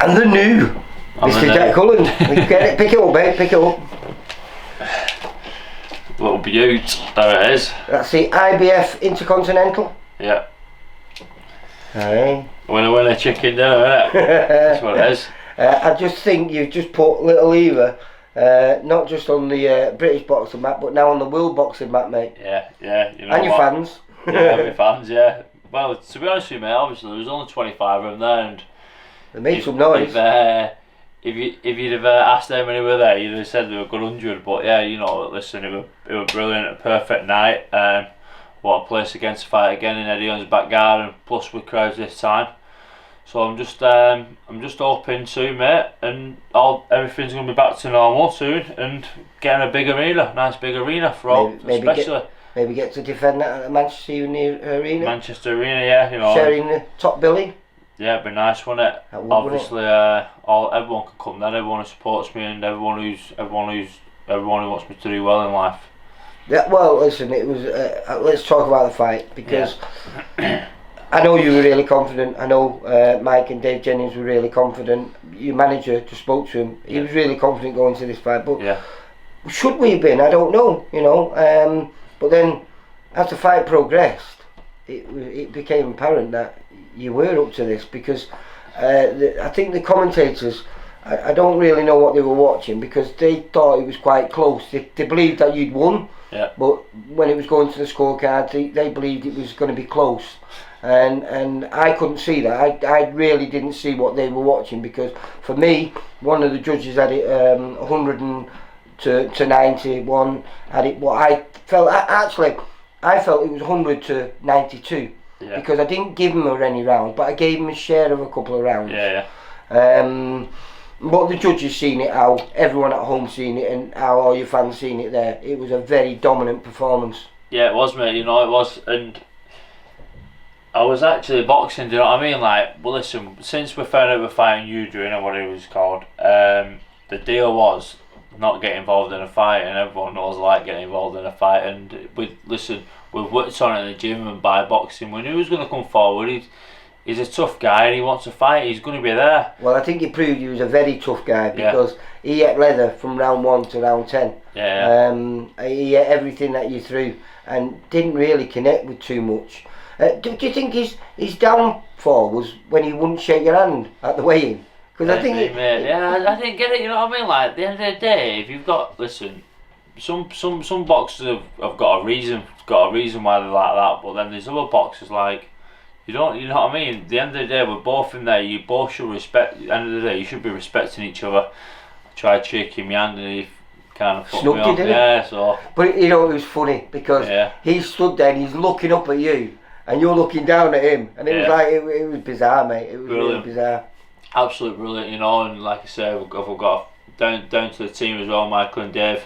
And the new Mr. Jack Cullen. Get it, pick it up, mate, pick it up. Little beaut, there it is. That's the IBF Intercontinental. Yeah. Aye. Winner chicken dinner, innit? That's what it is. I just think you've just put Little Eva, not just on the British boxing map, but now on the world boxing map, mate. Yeah. You know and your fans. Yeah, my fans, yeah. Well, to be honest with you, mate, obviously there was only 25 of them there, and they made some noise. If you'd have asked how many were there, you'd have said there were a good 100. But yeah, you know, listen, it was brilliant, a perfect night. What a place again to fight again in Eddie Hearn's back garden, plus with crowds this time. So I'm just hoping soon, mate, and everything's gonna be back to normal soon, and getting a big arena, nice big arena for all, especially. Maybe get to defend that at the Manchester Arena. Manchester Arena, yeah, you know. Sharing the top billing. Yeah, it'd be nice, wouldn't it? Obviously, everyone can come then. Everyone who supports me and everyone who wants me to do well in life. Yeah, well, listen, it was. Let's talk about the fight, because I know you were really confident. I know Mike and Dave Jennings were really confident. Your manager just spoke to him. He was really confident going to this fight. But should we have been? I don't know. You know. But then, as the fight progressed, it became apparent that you were up to this, because I think the commentators, I don't really know what they were watching, because they thought it was quite close. They believed that you'd won, but when it was going to the scorecard, they believed it was going to be close, and I couldn't see that. I really didn't see what they were watching, because for me, one of the judges had it 100 to 91, had it what I felt. I felt it was 100 to 92. Yeah. Because I didn't give him any rounds, but I gave him a share of a couple of rounds. But the judges seen it, how everyone at home seen it, and how all your fans seen it there. It was a very dominant performance. Yeah, it was, mate. You know, it was, and I was actually boxing. Do you know what I mean? Like, well, listen. Since we found out we're fighting you, doing what it was called, the deal was not get involved in a fight, and everyone knows I like getting involved in a fight. And we've worked on it in the gym and by boxing. We knew he was going to come forward. He's a tough guy and he wants to fight. He's going to be there. Well, I think he proved he was a very tough guy, because he ate leather from round 1 to round 10. He ate everything that you threw and didn't really connect with too much. Do you think his downfall was when he wouldn't shake your hand at the weigh-in? Because I think I didn't get it. You know what I mean? Like, at the end of the day, if you've got, listen, some boxers have got a reason why they're like that, but then there's other boxers like, you know what I mean? At the end of the day, we're both in there. You both should respect. At the end of the day, you should be respecting each other. I tried shaking my hand and he kind of fucked me off. Yeah, so. But you know, it was funny, because he stood there and he's looking up at you and you're looking down at him, and it was like it was bizarre, mate. It was really bizarre. Absolutely brilliant, you know. And like I say, we've got down to the team as well, Michael and Dave.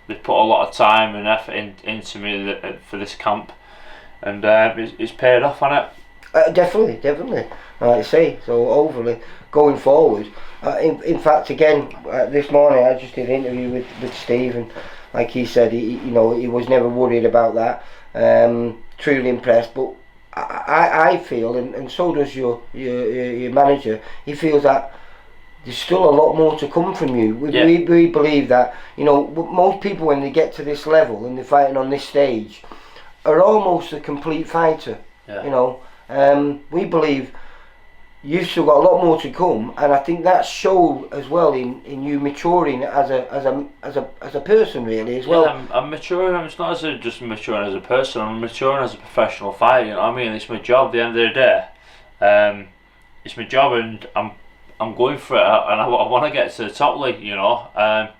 They put a lot of time and effort into me for this camp, and it's paid off on it. Definitely. Like I say, so hopefully going forward. In fact, again, this morning I just did an interview with Steve, and like he said, he was never worried about that. Truly impressed, but I feel, and so does your manager, he feels that there's still a lot more to come from you. We believe that, most people, when they get to this level and they're fighting on this stage, are almost a complete fighter. We believe you've still got a lot more to come, and I think that showed as well in you maturing as a person, really, as well. Yeah, I'm maturing. It's not just maturing as a person. I'm maturing as a professional fighter. You know what I mean? It's my job. At the end of the day, it's my job, and I'm going for it, and I want to get to the top league. I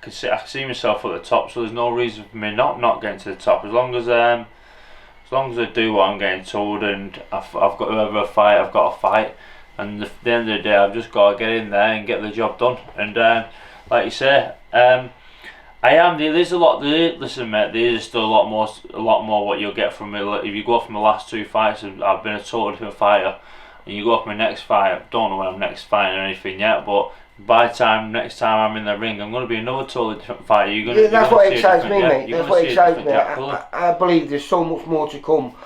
can see myself at the top, so there's no reason for me not getting to the top. As long as I do what I'm getting told, and I've got whoever I fight, I've got to fight. And at the end of the day, I've just got to get in there and get the job done. And like you say, I am. There's a lot. Listen, mate. There's still a lot more what you'll get from me. If you go off my last 2 fights, I've been a totally different fighter. And you go off my next fight, I don't know when I'm next fighting or anything yet, but by the next time I'm in the ring, I'm going to be another totally different fighter. That's what excites me, mate. That's what excites me. I believe there's so much more to come.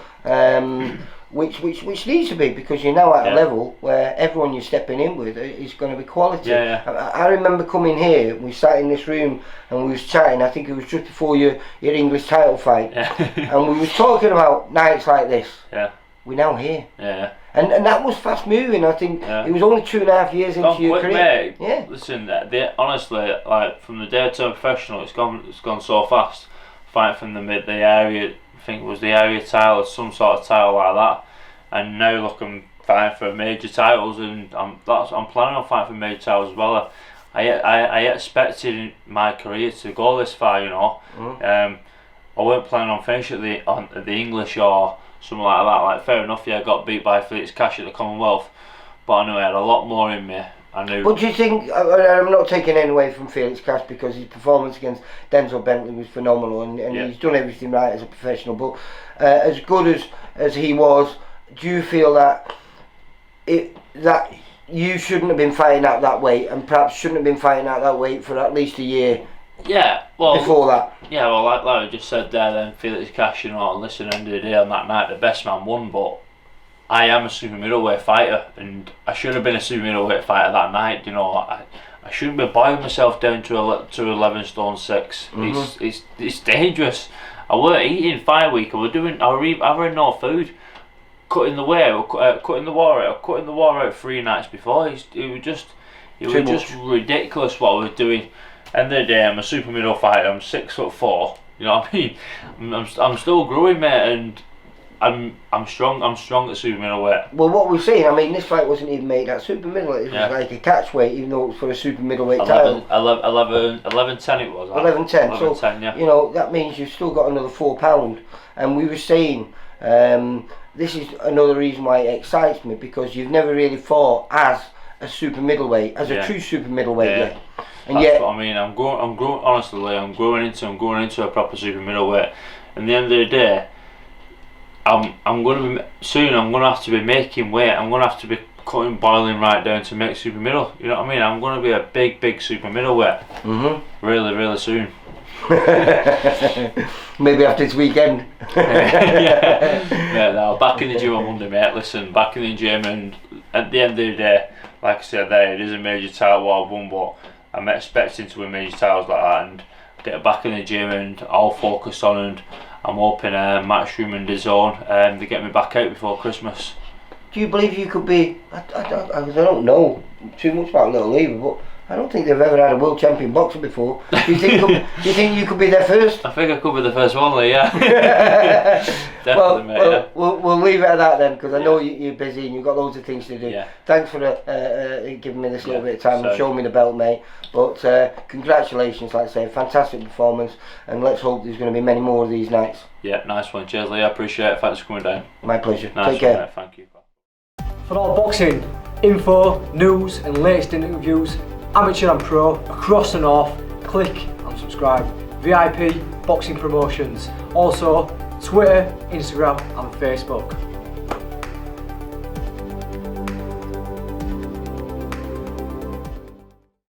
which needs to be, because you're now at a level where everyone you're stepping in with is going to be quality. I remember coming here, we sat in this room and we was chatting, I think it was just before your English title fight, and we was talking about nights like this. We're now here. And that was fast moving. I think it was only 2.5 years into your career. Mate. Listen, honestly, like from the day I turned professional, it's gone so fast. Fighting from the area, I think it was the area title or some sort of title like that, and now look, I'm fighting for major titles, and I'm planning on fighting for major titles as well. I expected my career to go this far, you know. I weren't planning on finishing at the English or something like that. Like, fair enough, I got beat by Felix Cash at the Commonwealth, but I knew I had a lot more in me. I knew. But do you think, I'm not taking any away from Felix Cash, because his performance against Denzel Bentley was phenomenal, and he's done everything right as a professional, but as good as he was, do you feel that you shouldn't have been fighting at that weight, and perhaps shouldn't have been fighting at that weight for at least a year? Before that. Like I just said there, then Felix Cash, you know, listen, end of the day on that night, the best man won, but I am a super middleweight fighter, and I should have been a super middleweight fighter that night. You know, I shouldn't be boiling myself down to 11 stone 6. It's dangerous. I weren't eating fight week. I was no food, cutting the water out 3 nights before. It was just ridiculous what I was doing. End of the day, I'm a super middle fighter. I'm 6'4". You know what I mean? I'm still growing, mate, and I'm strong. I'm strong at super middleweight. Well, what we're saying, I mean, this fight wasn't even made at super middleweight. It was like a catch weight, even though it was for a super middleweight title. 11-10 it was. 11-10. So 10, you know, that means you've still got another £4. And we were saying, this is another reason why it excites me, because you've never really fought as a super middleweight, as a true super middleweight yet. And that's what I mean. I'm growing. Honestly, I'm going into a proper super middleweight. And at the end of the day, I'm going to be soon. I'm going to have to be making weight. I'm going to have to be boiling right down to make super middle. You know what I mean? I'm going to be a big super middleweight. Really soon. Maybe after this weekend. No, back in the gym on Monday, mate. Listen, back in the gym, and at the end of the day, like I said, it is a major title what I've won, but I'm expecting to win major titles like that, and get back in the gym, and I'll focus on, and I'm hoping Matchroom and DAZN they get me back out before Christmas. Do you believe you could be? I don't know too much about Little Lever, but I don't think they've ever had a world champion boxer before. Do you think you could be there first? I think I could be the first one, yeah. Definitely, mate. We'll leave it at that then, because I know you're busy and you've got loads of things to do. Thanks for giving me this little bit of time and showing me the belt, mate. But congratulations, like I say, fantastic performance, and let's hope there's going to be many more of these nights. Yeah, nice one. Cheers, Lee. I appreciate it. Thanks for coming down. My pleasure. Nice Take care. Mate. Thank you. For all boxing info, news and latest interviews, amateur and pro, across the north, click and subscribe. VIP Boxing Promotions. Also Twitter, Instagram and Facebook.